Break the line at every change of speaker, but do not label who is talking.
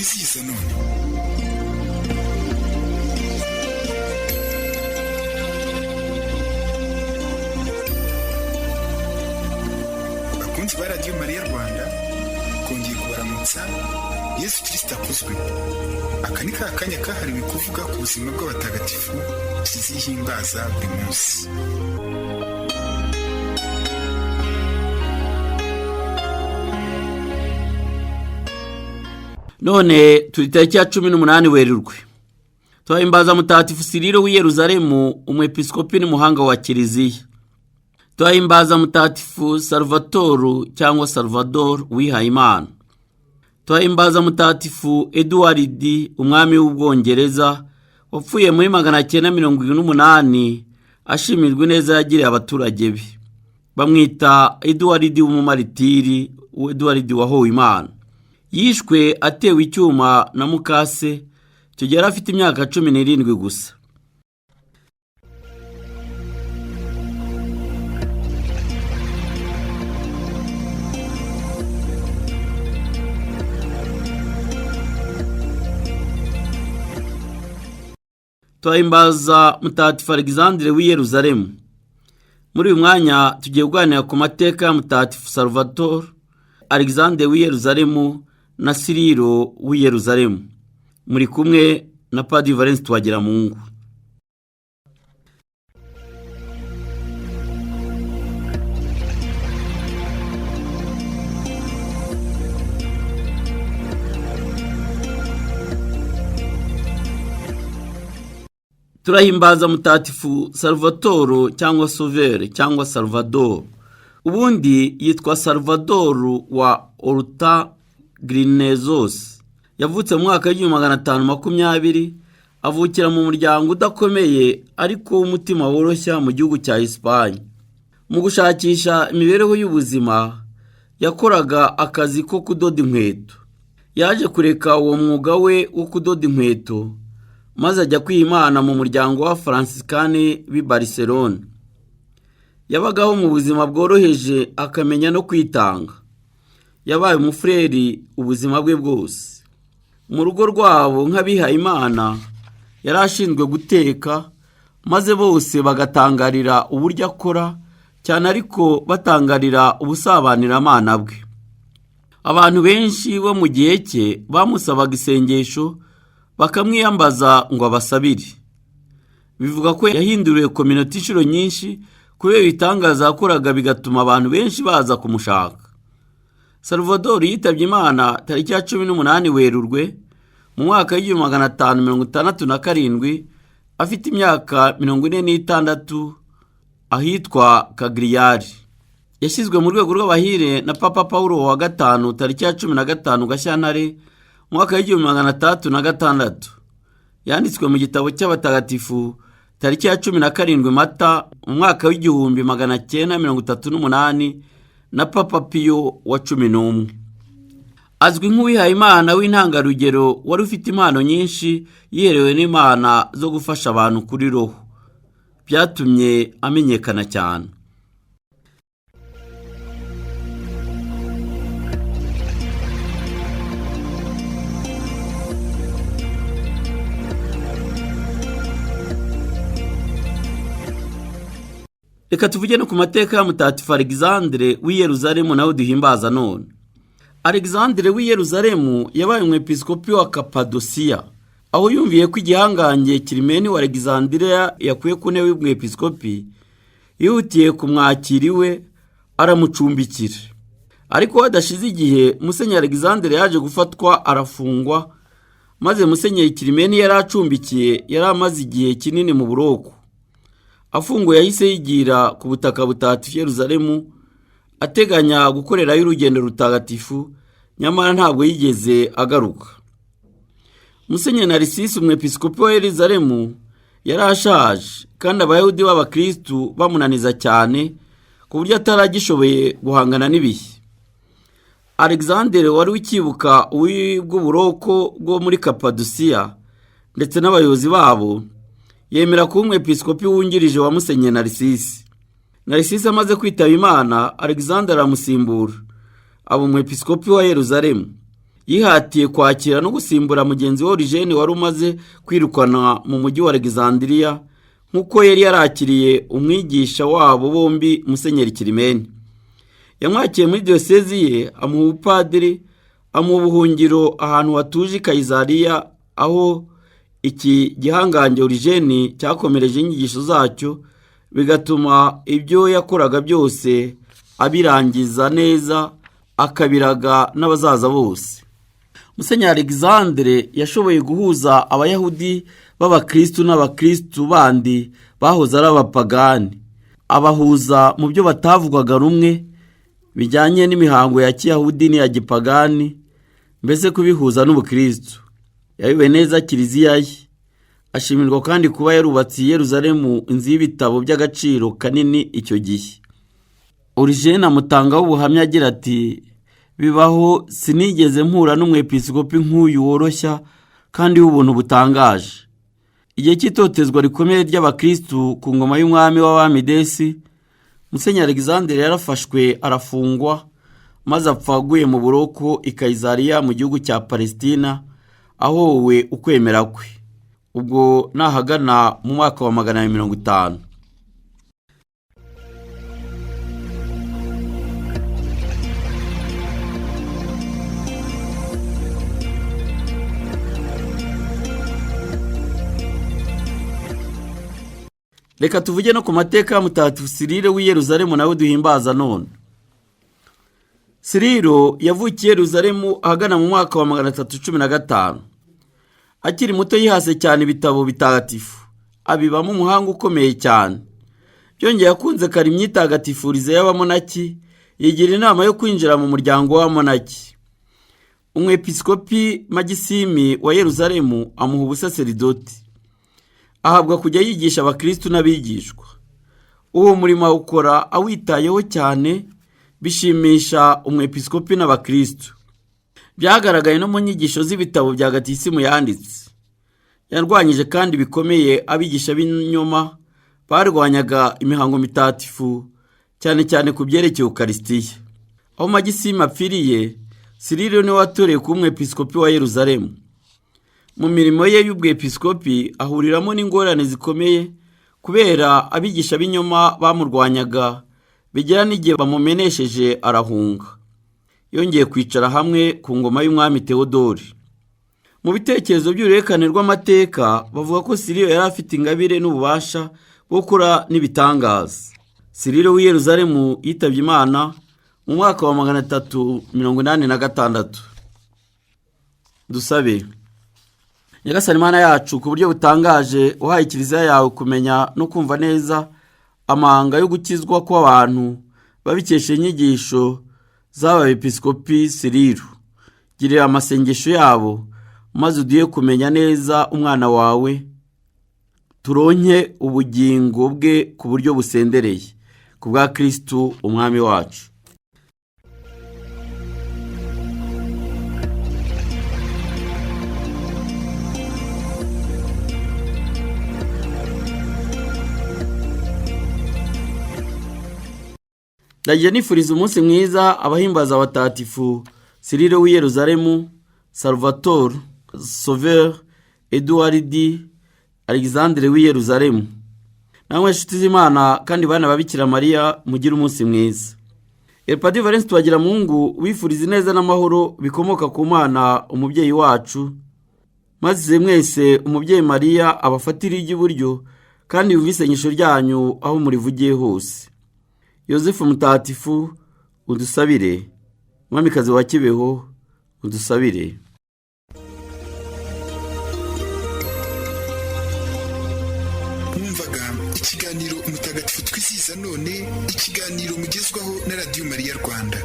twizihiza none. Bakunzi ba Radio Mariya Rwanda, kongeye kubaramutsa. Yesu Kristo akuzwe. Aka ni ka kanya kahariwe kuvuga ku buzima bw'abatagatifu tuzihimbaza buri munsi.
None turi tariki ya 18 Werurwe. Twahimbaza Mutagatifu Siriro w'i Yerusalemu, umwepiskopi n'umuhanga wa Kiliziya. Twahimbaza Mutagatifu Salvatore cyangwa Salvador w'Ihayimana. Twahimbaza Mutagatifu Edward, umwami w'Ubwongereza wapfuye muri 1978 ashimirwa neza yagiriye abaturage be. Bamwita Edward w'umumaritiri, Edward wahowe Imana. Yishwe atewe icyuma na mukase, icyo gihe afite imyaka 17 gusa. Twahimbaza Mutagatifu Alexandre w'i Yerusalemu. Muri uyu mwanya tugiye kuganira ku mateka ya Mutagatifu Salvatore, Alexandre w'i Yerusalemu na Siriro w'i Yerusalemu. Muri kumwe na Padiri Valens Twagiramungu. Turahimbaza Mutagatifu Salvatore cyangwa Sauveur cyangwa Salvador. Ubundi yitwa Salvador wa Horta Grinezos. Yavutse mu mwaka w'1520, avukira mu muryango udakomeye ariko w'umutima woroshya mu gihugu cya Espagne. Mu gushakisha imibereho y'ubuzima, yakoraga akazi ko kudoda inkweto. Yaje kureka uwo mwuga we wo kudoda inkweto, maze ajya kwimana mu muryango wa Franciscane b'i Barcelona. Yabagaho mu buzima bworoheje, akamenya no kwitanga. Yabaye umufreri ubuzima bwe bwose. Mu rugo rwabo nk'abihayimana yarashinzwe guteka, maze bose bagatangarira uburyo akora, cyane ariko batangarira ubusabanira bwe. Abantu benshi bo mu gihe cye bamusabaga isengesho, bakamwiyambaza ngo abasabire. Bivuga ko yahinduriye community inshuro nyinshi kubera ibitangaza yakoraga, bigatuma abantu benshi baza kumushaka. Salvador yitabye Imana tariki ya 18 Werurwe mu mwaka w'1567 afite imyaka 46 ahitwa Cagliari. Yashyizwe mu rwego rw'abahire na Papa Paulo wa gatanu tariki ya 15 Gashyantare mu mwaka w'1606. Yanditswe mu gitabo cy'abatagatifu tariki ya 17 Mata mu mwaka w'1938 na Papa Pio wa 11. Azwi nk'uwihayimana w'intangarugero wari ufite impano nyinshi yiherewe n'Imana zo gufasha abantu kuri roho. Byatumye amenyekana cyane. Reka tuvuge no ku mateka ya Mutagatifu Alexandre w'i Yerusalemu nawe duhimbaza none. Alexandre w'i Yerusalemu yabaye umwepiskopi wa Kapadosia, aho yumviye ko igihangange Kilimeni wa Alexandria yakuye ku ntebe y'umwepiskopi, yihutiye kumwakira iwe aramucumbikira. Ariko hadashize igihe Musenyeri Alexandre yaje gufatwa arafungwa, maze Musenyeri Kilimeni yari acumbikiye yari amaze igihe kinini mu buroko. Afunguye yahise yigira ku butaka butagatifu Yerusalemu, ateganya gukorerayo urugendo rutagatifu, nyamara ntabwo yigeze agaruka. Musenyeri Narcisse umwepiskopi wa Yerusalemu yarashaje, kandi abayahudi b'abakristu bamunaniza cyane ku buryo ataragishoboye guhangana n'ibihe. Alexandre wari ukibuka bw'uburoko bwo muri Kapadosia ndetse n'abayobozi babo, yemera kuba umwepiskopi wungirije wa Musenyeri Narcisse. Narcisse amaze kwitaba Imana, Alexandre aramusimbura aba umwepiskopi wa Yerusalemu. yihatiye kwakira no gusimbura mugenzi we Origene wari umaze kwirukana mu mujyi wa Alexandria, nk'uko yari yarakiriye umwigisha wabo bombi Musenyeri Kirimeni. Yamwakiye muri diyosezi ye, amuha ubupadiri, amuha ubuhungiro ahantu hatuje i Kayizariya, aho iki gihangange Origene cyakomereje inyigisho zacyo, bigatuma ibyo yakoraga byose abirangiza neza, akabiraga n'abazaza bose. Musenyeri Alexandre yashoboye guhuza abayahudi b'abakristu n'abakristu bandi bahoze ari abapagani, abahuza mu byo batavugaga rumwe bijyanye n'imihango ya kiyahudi n'iya gipagani, mbese kubihuza n'ubukristu. Yayoboye neza kiliziya ye, ashimirwa kandi kuba yarubatse i Yerusalemu inzu y'ibitabo by'agaciro kanini icyo gihe. Origene amutangaho ubuhamya agira ati, bibaho sinigeze mpura n'umwepiskopi nk'uyu woroshya kandi w'ubuntu butangaje. Igihe cy'itotezwa rikomeye ry'abakristu ku ngoma y'umwami w'abami Desi, Musenyeri Alexandre yarafashwe arafungwa, maze apfa aguye mu buroko i Kayizariya mu gihugu cya Palestina, ahowe ukwemera kwe. Ubwo nahagana mu mwaka wa 150. Reka tuvuge no ku mateka ya Mutagatifu Cyrille w'i Yerusalemu nawe duhimbaza none. Cyrille yavukiye i Yerusalemu ahagana mu mwaka wa 315. Akiri muto yihase cyane ibitabo bitagatifu, abibamo umuhanga ukomeye cyane. Byongeye akunze kare imyitagatifurize y'abamonaki, yigira inama yo kwinjira mu muryango w'abamonaki. Umwepiskopi Magisimi wa Yerusalemu amuha ubusaseridoti, ahabwa kujya yigisha abakristu n'abigishwa. Uwo murimo awukora awitayeho cyane, bishimisha umwepiskopi n'abakristu. Byagaragaye no mu nyigisho z'ibitabo bya Gatisimu yanditse. Yarwanyije kandi bikomeye abigisha b'inyoma barwanyaga imihango mitagatifu, cyane cyane ku byerekeye Ukaristiya. Aho Magisimi apfiriye, Cyrille niwe watoreye kuba umwepiskopi wa Yerusalemu. Mu mirimo ye y'ubwepiskopi ahuriramo n'ingorane zikomeye, kubera abigisha b'inyoma bamurwanyaga, bigera n'igihe bamumenesheje arahunga. Yongeye kwicara hamwe ku ngoma y'umwami Theodore. Mu bitekerezo by'uruherekane rw'amateka bavuga ko Cyrille yari afite ingabire n'ububasha bwo gukora n'ibitangaza. Cyrille w'i Yerusalemu yitabye Imana mu mwaka wa 386. Dusabe. Nyagasani Mana yacu, ku buryo butangaje uhaye kiliziya yawe kumenya no kumva neza amahanga yo gukizwa kw'abantu babikesha inyigisho z'abepiskopi Cyrille. Girira amasengesho yabo, maze uduhe kumenya neza umwana wawe, turonke ubugingo bwe ku buryo busendereye, ku bwa Kristu umwami wacu. Ndagiye nifuriza umunsi mwiza abahimbaza abatagatifu Cyrille w'i Yerusalemu, Salvatore, Sauveur, Eduardi, Alexandre w'i Yerusalemu. Namwe nshuti z'Imana kandi bana babikira Mariya, mugire umunsi mwiza. Padiri Valens Twagiramungu wifuriza neza n'amahoro bikomoka ku Mana umubyeyi wacu, maze mwese umubyeyi Mariya abafatira iby'uburyo kandi yumvise inyisho ryanyu aho murivugiye hose. Yosefu Mutagatifu udusabire. Mwamikazi wa Kibeho udusabire.
Mwumvaga ikiganiro Umutagatifu twizihiza none, ikiganiro mugezwaho na Radio Maria Rwanda.